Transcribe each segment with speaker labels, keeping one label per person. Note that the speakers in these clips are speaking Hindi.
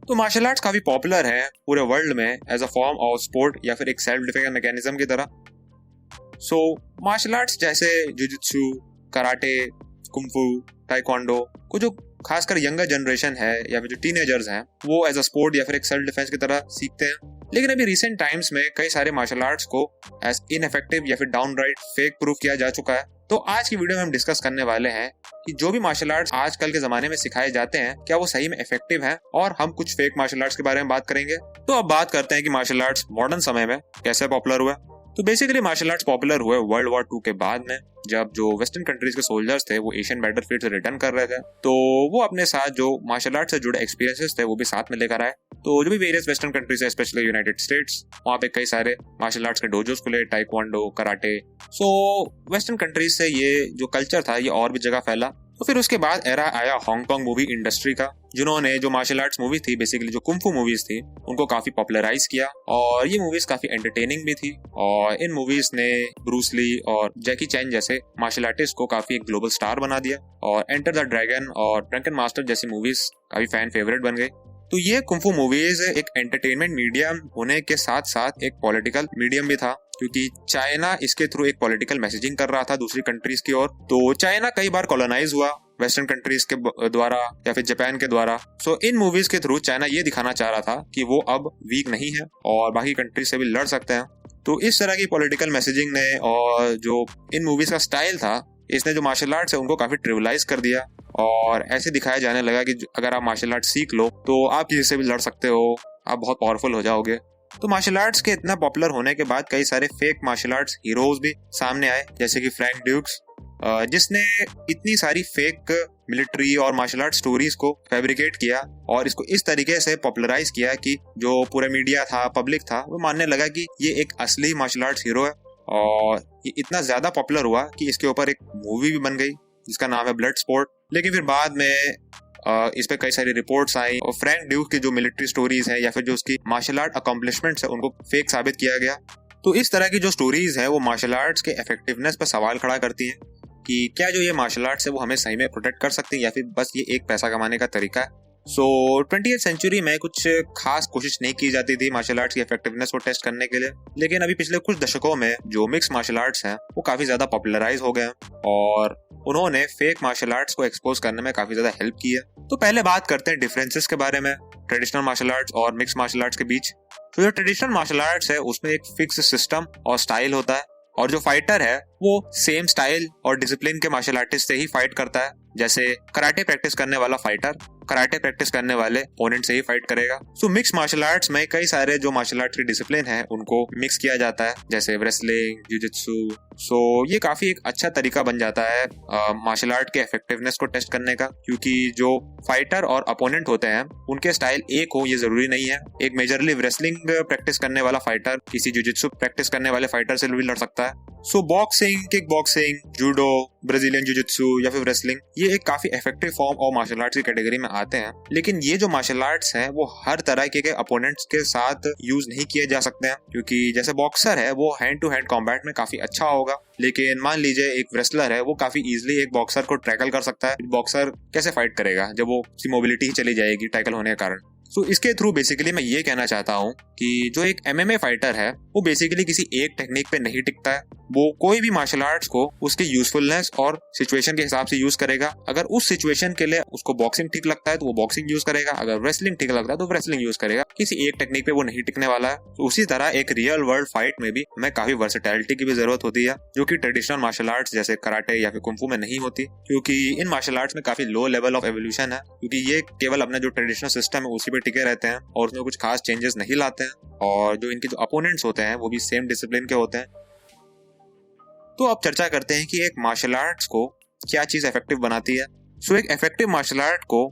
Speaker 1: तो मार्शल आर्ट्स काफी पॉपुलर है पूरे वर्ल्ड में as a form of sport या फिर एक सेल्फ डिफेंस मैकेनिज्म की तरह। सो मार्शल आर्ट्स जैसे जुजित्सु, कराटे, कुंफू, ताइक्वांडो को जो खासकर यंगर जनरेशन है या फिर जो टीनेजर्स हैं वो एज अ स्पोर्ट या फिर एक सेल्फ डिफेंस की तरह सीखते हैं। लेकिन अभी रिसेंट टाइम्स में कई सारे मार्शल आर्ट्स को एज इनफेक्टिव या फिर डाउनराइट फेक प्रूफ किया जा चुका है। तो आज की वीडियो में हम डिस्कस करने वाले हैं कि जो भी मार्शल आर्ट्स आजकल के जमाने में सिखाए जाते हैं क्या वो सही में इफेक्टिव हैं, और हम कुछ फेक मार्शल आर्ट्स के बारे में बात करेंगे। तो अब बात करते हैं कि मार्शल आर्ट्स मॉडर्न समय में कैसे पॉपुलर हुआ। तो बेसिकली मार्शल आर्ट्स पॉपुलर हुए वर्ल्ड वॉर 2 के बाद में, जब जो वेस्टर्न कंट्रीज के सोल्जर्स थे वो एशियन बैटलफील्ड से रिटर्न कर रहे थे, तो वो अपने साथ जो मार्शल आर्ट से जुड़े एक्सपीरियंसेस थे वो भी साथ में लेकर आए। तो जो भी वेरियस वेस्टर्न कंट्रीज है, स्पेशली यूनाइटेड स्टेट्स, वहाँ पे कई सारे मार्शल आर्ट्स के डोजोस खुले, टाइक्वांडो, कराटे। सो वेस्टर्न कंट्रीज से ये जो कल्चर था ये और भी जगह फैला। तो फिर उसके बाद एरा आया हांगकांग मूवी इंडस्ट्री का, जिन्होंने जो मार्शल आर्ट्स मूवी थी, बेसिकली जो कुंफू मूवीज थी, उनको काफी पॉपुलराइज किया। और ये मूवीज काफी एंटरटेनिंग भी थी, और इन मूवीज ने ब्रूस ली और जैकी चैन जैसे मार्शल आर्टिस्ट को काफी एक ग्लोबल स्टार बना दिया। और एंटर द ड्रैगन और ड्रंकन मास्टर जैसी मूवीज काफी फैन फेवरेट बन गई। तो ये कुंफू मूवीज एक एंटरटेनमेंट मीडियम होने के साथ साथ एक पॉलिटिकल मीडियम भी था, क्योंकि चाइना इसके थ्रू एक पॉलिटिकल मैसेजिंग कर रहा था दूसरी कंट्रीज की ओर। तो चाइना कई बार कॉलोनाइज हुआ वेस्टर्न कंट्रीज के द्वारा या फिर जापान के द्वारा। सो इन मूवीज के थ्रू चाइना ये दिखाना चाह रहा था कि वो अब वीक नहीं है और बाकी कंट्रीज से भी लड़ सकते हैं। तो इस तरह की पॉलिटिकल मैसेजिंग ने और जो इन मूवीज का स्टाइल था, इसने जो मार्शल आर्ट्स है उनको काफी ट्रिविलाइज कर दिया, और ऐसे दिखाया जाने लगा कि अगर आप मार्शल आर्ट सीख लो तो आप किसी से भी लड़ सकते हो, आप बहुत पावरफुल हो जाओगे। तो मार्शल आर्ट्स के इतना पॉपुलर होने के बाद कई सारे फेक मार्शल आर्ट्स हीरोज भी सामने आए, जैसे कि फ्रैंक ड्यूक्स, जिसने इतनी सारी फेक मिलिट्री और मार्शल आर्ट स्टोरीज को फैब्रिकेट किया और इसको इस तरीके से पॉपुलराइज किया कि जो पूरा मीडिया था, पब्लिक था, वो मानने लगा कि ये एक असली मार्शल आर्ट्स हीरो है। और ये इतना ज्यादा पॉपुलर हुआ कि इसके ऊपर एक मूवी भी बन गई जिसका नाम है ब्लड स्पोर्ट। लेकिन फिर बाद में इस पे कई सारी रिपोर्ट्स आई और फ्रैंक ड्यूक की जो मिलिट्री स्टोरीज है या फिर जो उसकी मार्शल आर्ट अकॉम्प्लिशमेंट्स है उनको फेक साबित किया गया। तो इस तरह की जो स्टोरीज है वो मार्शल आर्ट्स के इफेक्टिवनेस पर सवाल खड़ा करती है कि क्या जो ये मार्शल आर्ट्स है वो हमें सही में प्रोटेक्ट कर सकती है या फिर बस ये एक पैसा कमाने का तरीका है। सो 20th सेंचुरी में कुछ खास कोशिश नहीं की जाती थी मार्शल आर्ट्स की इफेक्टिवनेस को टेस्ट करने के लिए, लेकिन अभी पिछले कुछ दशकों में जो मिक्स मार्शल आर्ट्स हैं वो काफी ज्यादा पॉपुलराइज हो गए हैं और उन्होंने फेक मार्शल आर्ट्स को एक्सपोज करने में काफी ज्यादा हेल्प की है। तो पहले बात करते हैं डिफरेंसेस के बारे में ट्रेडिशनल मार्शल आर्ट्स और मिक्स मार्शल आर्ट्स के बीच। तो जो ट्रेडिशनल मार्शल आर्ट्स है उसमें एक फिक्स सिस्टम और स्टाइल होता है, और जो फाइटर है वो सेम स्टाइल और डिसिप्लिन के मार्शल आर्टिस्ट से ही फाइट करता है। जैसे कराटे प्रैक्टिस करने वाला फाइटर कराटे प्रैक्टिस करने वाले ओपोनेंट से ही फाइट करेगा। सो मिक्स मार्शल आर्ट्स में कई सारे जो मार्शल आर्ट्स की डिसिप्लिन है उनको मिक्स किया जाता है, जैसे रेसलिंग, जुजित्सु। सो ये काफी एक अच्छा तरीका बन जाता है मार्शल आर्ट के इफेक्टिवनेस को टेस्ट करने का, क्योंकि जो फाइटर और अपोनेंट होते हैं उनके स्टाइल एक हो ये जरूरी नहीं है। एक मेजरली रेसलिंग प्रैक्टिस करने वाला फाइटर किसी जुजित्सु प्रैक्टिस करने वाले फाइटर से भी लड़ सकता है। So boxing, kick boxing, judo, Brazilian jujitsu या फिर रेसलिंग ये एक काफी इफेक्टिव फॉर्म और मार्शल आर्ट्स की कैटेगरी में आते हैं। लेकिन ये जो मार्शल आर्ट्स हैं वो हर तरह के अपोनेंट्स के साथ यूज नहीं किए जा सकते हैं, क्योंकि जैसे बॉक्सर है वो हैंड टू हैंड कॉम्बैट में काफी अच्छा होगा, लेकिन मान लीजिए एक रेसलर है वो काफी इजीली एक बॉक्सर को टैकल कर सकता है। बॉक्सर कैसे फाइट करेगा जब वो मोबिलिटी ही चली जाएगी टैकल होने के कारण। तो इसके थ्रू बेसिकली मैं ये कहना चाहता हूँ कि जो एक एमएमए फाइटर है वो बेसिकली किसी एक टेक्निक पे नहीं टिकता है, वो कोई भी मार्शल आर्ट्स को उसकी यूजफुलनेस और सिचुएशन के हिसाब से यूज करेगा। अगर उस सिचुएशन के लिए उसको बॉक्सिंग ठीक लगता है तो वो बॉक्सिंग यूज करेगा, अगर रेसलिंग ठीक लगता है तो रेसलिंग यूज करेगा, किसी एक टेक्निक पे वो नहीं टिकने वाला है। तो उसी तरह एक रियल वर्ल्ड फाइट में भी हमें काफी वर्सेटैलिटी की भी जरूरत होती है, जो कि ट्रेडिशनल मार्शल आर्ट्स जैसे कराटे या फिर कुंफू में नहीं होती, क्योंकि इन मार्शल आर्ट्स में काफी लो लेवल ऑफ एवोल्यूशन है, क्योंकि ये केवल अपना जो ट्रेडिशनल सिस्टम है उसी पे टिके रहते हैं और उसमें कुछ खास चेंजेस नहीं लाते हैं, और जो इनके जो अपोनेंट्स होते हैं वो भी सेम डिसिप्लिन के होते हैं। तो अब चर्चा करते हैं कि एक मार्शल आर्ट्स को क्या चीज इफेक्टिव बनाती है। सो एक इफेक्टिव मार्शल आर्ट को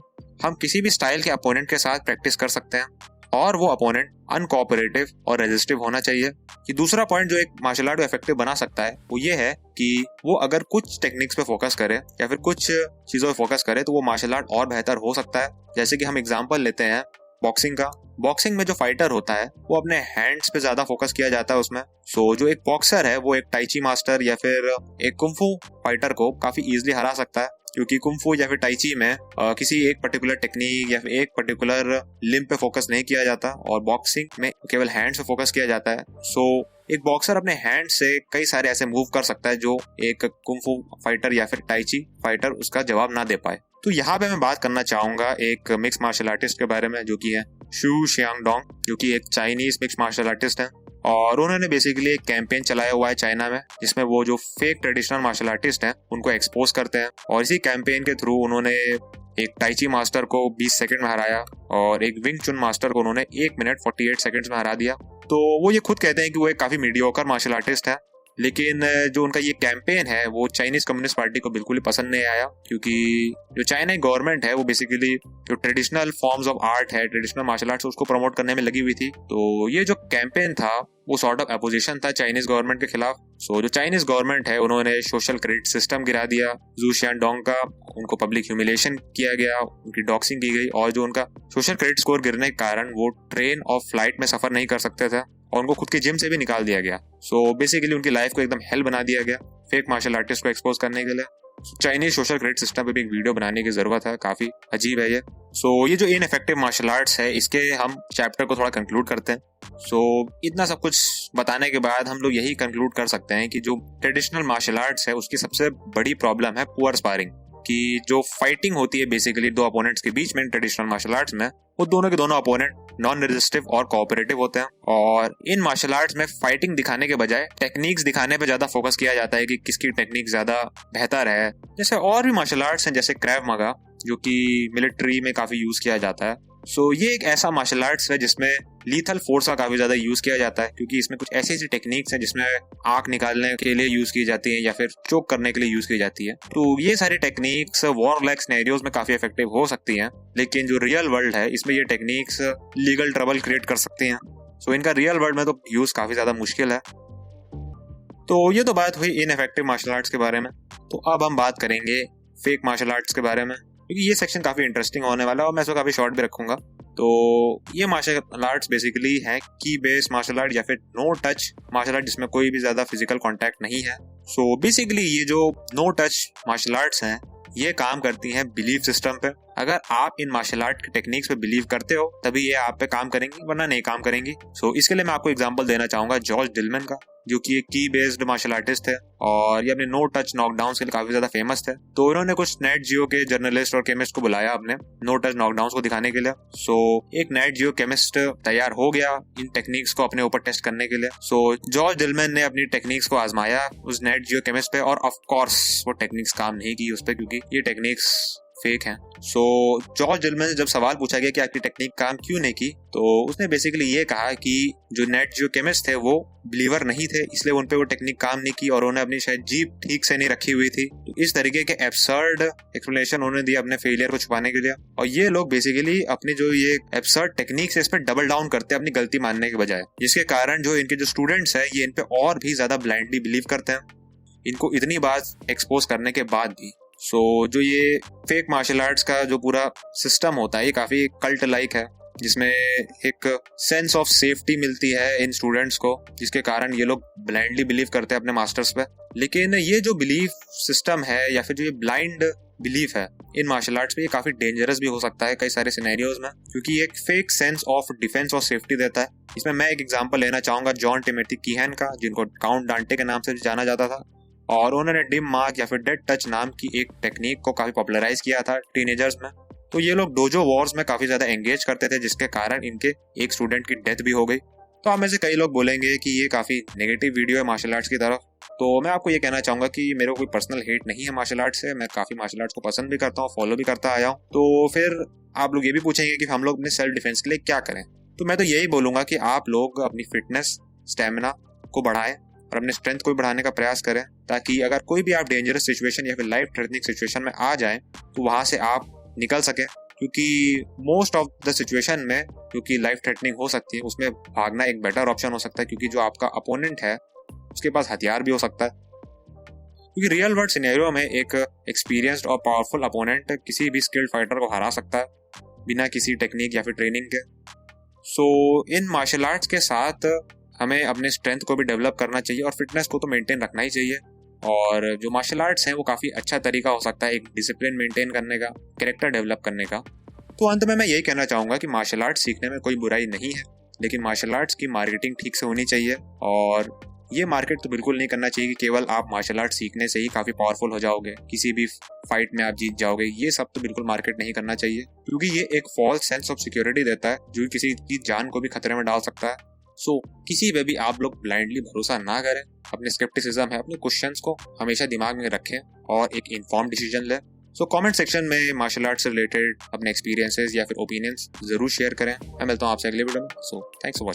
Speaker 1: हम किसी भी स्टाइल के अपोनेंट के साथ प्रैक्टिस कर सकते हैं, और वो अपोनेंट अनकोऑपरेटिव और रेजिस्टिव होना चाहिए। कि दूसरा पॉइंट जो एक मार्शल आर्ट को इफेक्टिव बना सकता है वो ये है कि वो अगर कुछ टेक्निक्स पे फोकस करे या फिर कुछ चीजों पे फोकस करे तो वो मार्शल आर्ट और बेहतर हो सकता है। जैसे कि हम एग्जांपल लेते हैं बॉक्सिंग का। बॉक्सिंग में जो फाइटर होता है वो अपने हैंड्स पे ज्यादा फोकस किया जाता है उसमें। सो जो एक बॉक्सर है वो एक टाइची मास्टर या फिर एक कुंफू फाइटर को काफी इजीली हरा सकता है, क्योंकि कुंफू या फिर टाइची में किसी एक पर्टिकुलर टेक्निक या फिर एक पर्टिकुलर लिम्ब पे फोकस नहीं किया जाता और बॉक्सिंग में केवल हैंड्स पे फोकस किया जाता है। सो एक बॉक्सर अपने हैंड से कई सारे ऐसे मूव कर सकता है जो एक कुंफू फाइटर या फिर टाइची फाइटर उसका जवाब ना दे पाए। तो यहाँ पे मैं बात करना चाहूंगा एक मिक्स मार्शल आर्टिस्ट के बारे में जो कि है शू शियांगडोंग, जो कि एक चाइनीज मिक्स मार्शल आर्टिस्ट है। और उन्होंने बेसिकली एक कैंपेन चलाया हुआ है चाइना में जिसमें वो जो फेक ट्रेडिशनल मार्शल आर्टिस्ट हैं उनको एक्सपोज करते हैं। और इसी कैंपेन के थ्रू उन्होंने एक टाइची मास्टर को 20 सेकंड में हराया और एक विंग चुन मास्टर को उन्होंने 1 मिनट 48 सेकंड्स में हरा दिया। तो वो ये खुद कहते हैं कि वो एक काफी मीडियोकर मार्शल आर्टिस्ट है, लेकिन जो उनका ये कैंपेन है वो चाइनीज कम्युनिस्ट पार्टी को बिल्कुल ही पसंद नहीं आया, क्योंकि जो चाइना गवर्नमेंट है वो बेसिकली जो ट्रेडिशनल फॉर्म्स ऑफ आर्ट है, ट्रेडिशनल मार्शल आर्ट्स, उसको प्रमोट करने में लगी हुई थी। तो ये जो कैंपेन था वो सॉर्ट ऑफ अपोजिशन था चाइनीज गवर्नमेंट के खिलाफ। सो जो चाइनीज गवर्नमेंट है उन्होंने सोशल क्रेडिट सिस्टम गिरा दिया जू शियांगडोंग का, उनको पब्लिक ह्यूमिलेशन किया गया, उनकी डॉक्सिंग की गई और जो उनका सोशल क्रेडिट स्कोर गिरने के कारण वो ट्रेन और फ्लाइट में सफर नहीं कर सकते थे और उनको खुद के जिम से भी निकाल दिया गया। सो बेसिकली उनकी लाइफ को एकदम हेल बना दिया गया फेक मार्शल आर्टिस्ट को एक्सपोज करने के लिए। चाइनीज सोशल क्रेडिट सिस्टम पे भी एक वीडियो बनाने की जरूरत है, काफी अजीब है ये। सो ये जो इनफेक्टिव मार्शल आर्ट्स है इसके हम चैप्टर को थोड़ा कंक्लूड करते हैं। सो इतना सब कुछ बताने के बाद हम लोग यही कंक्लूड कर सकते हैं कि जो ट्रेडिशनल मार्शल आर्ट्स है उसकी सबसे बड़ी प्रॉब्लम है पुअर स्पारिंग, कि जो फाइटिंग होती है बेसिकली दो अपोनेंट्स के बीच में ट्रेडिशनल मार्शल आर्ट्स में, वो दोनों के दोनों अपोनेंट नॉन रेजिस्टिव और कोऑपरेटिव होते हैं। और इन मार्शल आर्ट्स में फाइटिंग दिखाने के बजाय टेक्निक्स दिखाने पे ज्यादा फोकस किया जाता है कि किसकी टेक्निक ज्यादा बेहतर है। जैसे और भी मार्शल आर्ट्स हैं जैसे क्रैव मगा जो कि मिलिट्री में काफी यूज किया जाता है। सो ये एक ऐसा मार्शल आर्ट्स है जिसमें लीथल फोर्स का काफी ज्यादा यूज किया जाता है, क्योंकि इसमें कुछ ऐसी ऐसी टेक्निक्स हैं जिसमें आंख निकालने के लिए यूज की जाती है या फिर चोक करने के लिए यूज की जाती है। तो ये सारी टेक्निक्स वॉर लाइक सिनेरियोज में काफी इफेक्टिव हो सकती हैं, लेकिन जो रियल वर्ल्ड है इसमें ये टेक्निक्स लीगल ट्रबल क्रिएट कर सकती हैं। सो इनका रियल वर्ल्ड में तो यूज काफी ज्यादा मुश्किल है। तो ये तो बात हुई इनइफेक्टिव मार्शल आर्ट्स के बारे में। तो अब हम बात करेंगे फेक मार्शल आर्ट्स के बारे में, क्योंकि ये सेक्शन काफी इंटरेस्टिंग होने वाला है और मैं इसको काफी शॉर्ट भी रखूंगा। तो ये मार्शल आर्ट्स बेसिकली है की बेस्ड मार्शल आर्ट या फिर नो टच मार्शल आर्ट जिसमें कोई भी ज्यादा फिजिकल कांटेक्ट नहीं है। सो बेसिकली ये जो नो टच मार्शल आर्ट्स हैं ये काम करती हैं बिलीफ सिस्टम पे। अगर आप इन मार्शल आर्ट की टेक्निक्स पे बिलीव करते हो तभी ये आप पे काम करेंगी, वरना नहीं काम करेंगी। सो इसके लिए मैं आपको एग्जांपल देना चाहूंगा जॉर्ज डिलमैन का, जो कि एक की बेस्ड मार्शल आर्टिस्ट थे और ये अपने नो टच नॉकडाउन के लिए काफी ज्यादा फेमस थे। तो इन्होंने कुछ नेट जियो के जर्नलिस्ट और केमिस्ट को बुलाया अपने नो टच नॉकडाउन को दिखाने के लिए। सो एक नेट जियो केमिस्ट तैयार हो गया इन टेक्निक्स को अपने ऊपर टेस्ट करने के लिए। सो जॉर्ज डिलमैन ने अपनी टेक्निक्स को आजमाया उस नेट जियो केमिस्ट पे और ऑफ कोर्स वो टेक्निक्स काम नहीं की उस पर, क्योंकि ये टेक्निक्स फेक हैं। सो जॉर्ज डिलमैन से जब सवाल पूछा गया कि आपकी टेक्निक काम क्यों नहीं की, तो उसने बेसिकली ये कहा कि जो नेट जियो केमिस्ट थे वो बिलीवर नहीं थे, इसलिए उन पे वो टेक्निक काम नहीं की और उन्हें अपनी शायद जीभ ठीक से नहीं रखी हुई थी। तो इस तरीके के एब्सर्ड एक्सप्लेनेशन उन्होंने दिया अपने फेलियर को छुपाने के लिए। और ये लोग बेसिकली अपनी जो ये एब्सर्ड टेक्निक्स है इस पर डबल डाउन करते हैं अपनी गलती मानने के बजाय, जिसके कारण जो इनके जो स्टूडेंट्स है ये इन पे और भी ज्यादा ब्लाइंडली बिलीव करते हैं इनको इतनी बात एक्सपोज करने के बाद भी। सो जो ये फेक मार्शल आर्ट्स का जो पूरा सिस्टम होता है ये काफी कल्ट लाइक है, जिसमें एक सेंस ऑफ सेफ्टी मिलती है इन स्टूडेंट्स को, जिसके कारण ये लोग ब्लाइंडली बिलीव करते हैं अपने मास्टर्स पे। लेकिन ये जो बिलीफ सिस्टम है या फिर जो ये ब्लाइंड बिलीफ है इन मार्शल आर्ट्स पे, ये काफी डेंजरस भी हो सकता है कई सारे सिनेरियोज में, क्योंकि एक फेक सेंस ऑफ डिफेंस और सेफ्टी देता है। इसमें मैं एक एग्जांपल लेना चाहूंगा जॉन टिमोथी कीहन का, जिनको काउंट डांटे के नाम से जाना जाता था। और उन्होंने डिम मार्क या फिर डेड टच नाम की एक टेक्निक को काफी पॉपुलराइज किया था टीनेजर्स में। तो ये लोग डोजो वॉर्स में काफी ज्यादा एंगेज करते थे, जिसके कारण इनके एक स्टूडेंट की डेथ भी हो गई। तो आप में से कई लोग बोलेंगे कि ये काफी नेगेटिव वीडियो है मार्शल आर्ट्स की तरफ। तो मैं आपको ये कहना चाहूंगा कि मेरे को कोई पर्सनल हेट नहीं है मार्शल आर्ट्स से, मैं काफी मार्शल आर्ट्स को पसंद भी करता हूँ, फॉलो भी करता आया हूँ। तो फिर आप लोग ये भी पूछेंगे कि हम लोग अपने सेल्फ डिफेंस के लिए क्या करें। तो मैं तो यही बोलूंगा कि आप लोग अपनी फिटनेस स्टेमिना को बढ़ाएं और अपने स्ट्रेंथ को भी बढ़ाने का प्रयास करें, ताकि अगर कोई भी आप डेंजरस सिचुएशन या फिर लाइफ थ्रेटनिंग सिचुएशन में आ जाएं तो वहां से आप निकल सकें। क्योंकि मोस्ट ऑफ द सिचुएशन में क्योंकि लाइफ थ्रेटनिंग हो सकती है उसमें भागना एक बेटर ऑप्शन हो सकता है, क्योंकि जो आपका अपोनेंट है उसके पास हथियार भी हो सकता है। क्योंकि रियल वर्ल्ड सिनेरियो में एक एक्सपीरियंस्ड और पावरफुल अपोनेंट किसी भी स्किल्ड फाइटर को हरा सकता है बिना किसी टेक्निक या फिर ट्रेनिंग के। सो इन मार्शल आर्ट्स के साथ हमें अपने स्ट्रेंथ को भी डेवलप करना चाहिए और फिटनेस को तो मेंटेन रखना ही चाहिए। और जो मार्शल आर्ट्स हैं वो काफ़ी अच्छा तरीका हो सकता है एक डिसिप्लिन मेंटेन करने का, कैरेक्टर डेवलप करने का। तो अंत में मैं यही कहना चाहूँगा कि मार्शल आर्ट्स सीखने में कोई बुराई नहीं है, लेकिन मार्शल आर्ट्स की मार्केटिंग ठीक से होनी चाहिए। और ये मार्केट तो बिल्कुल नहीं करना चाहिए कि केवल आप मार्शल आर्ट सीखने से ही काफ़ी पावरफुल हो जाओगे, किसी भी फाइट में आप जीत जाओगे। ये सब तो बिल्कुल मार्केट नहीं करना चाहिए, क्योंकि ये एक फॉल्स सेंस ऑफ सिक्योरिटी देता है जो किसी की जान को भी खतरे में डाल सकता है। सो किसी पे भी आप लोग ब्लाइंडली भरोसा ना करें। अपने स्केप्टिसिज्म है, अपने क्वेश्चंस को हमेशा दिमाग में रखें और एक इन्फॉर्म डिसीजन लें। सो कमेंट सेक्शन में मार्शल आर्ट से रिलेटेड अपने एक्सपीरियंसेस या फिर ओपिनियंस जरूर शेयर करें। मैं मिलता हूँ आपसे अगले वीडियो में। So thanks for watching.